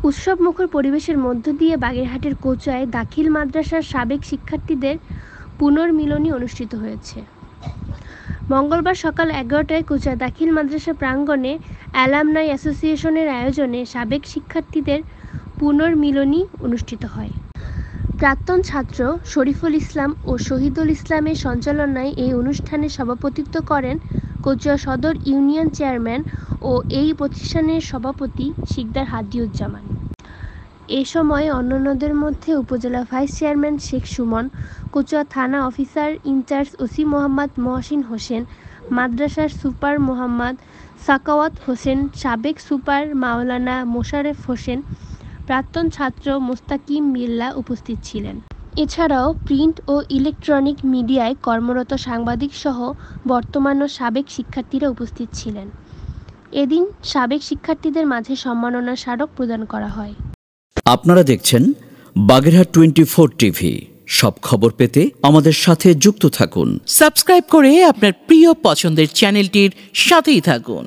উৎসবমুখর পরিবেশের মধ্য দিয়ে বাগেরহাটের কোচুয়ায় দাখিল মাদ্রাসার সাবেক শিক্ষার্থীদের পুনর্মিলনী অনুষ্ঠিত হয়েছে। মঙ্গলবার সকাল 11টায় কোচুয়া দাখিল মাদ্রাসা প্রাঙ্গণে অ্যালামনাই অ্যাসোসিয়েশনের আয়োজনে সাবেক শিক্ষার্থীদের পুনর্মিলনী অনুষ্ঠিত হয়। প্রাক্তন ছাত্র শরীফুল ইসলাম ও শহীদুল ইসলামের সঞ্চালনায় এই অনুষ্ঠানে সভাপতিত্ব করেন কোচুয়া সদর ইউনিয়ন চেয়ারম্যান ও এই প্রতিষ্ঠানের সভাপতি শিকদার হাদিউজ্জামান। এ সময় অন্যান্যদের মধ্যে উপজেলা ভাইস চেয়ারম্যান শেখ সুমন, কোচুয়া থানা officer in charge OC Mohammad Mohsin Hossain, মাদ্রাসার সুপার মোহাম্মদ সাকাওয়াত হোসেন, সাবেক সুপার মাওলানা মোশারেফ হোসেন, প্রাক্তন ছাত্র মোস্তাকিম বিল্লাহ উপস্থিত ছিলেন। এছাড়াও প্রিন্ট ও ইলেকট্রনিক মিডিয়ায় কর্মরত সাংবাদিক সহ বর্তমান ও সাবেক শিক্ষার্থীরা উপস্থিত ছিলেন। এদিন সাবেক শিক্ষার্থীদের মাঝে সম্মাননা স্মারক প্রদান করা হয়। আপনারা দেখছেন বাগেরহাট 24 টিভি। সব খবর পেতে আমাদের সাথে যুক্ত থাকুন। সাবস্ক্রাইব করে আপনার প্রিয় পছন্দের চ্যানেলটির সাথেই থাকুন।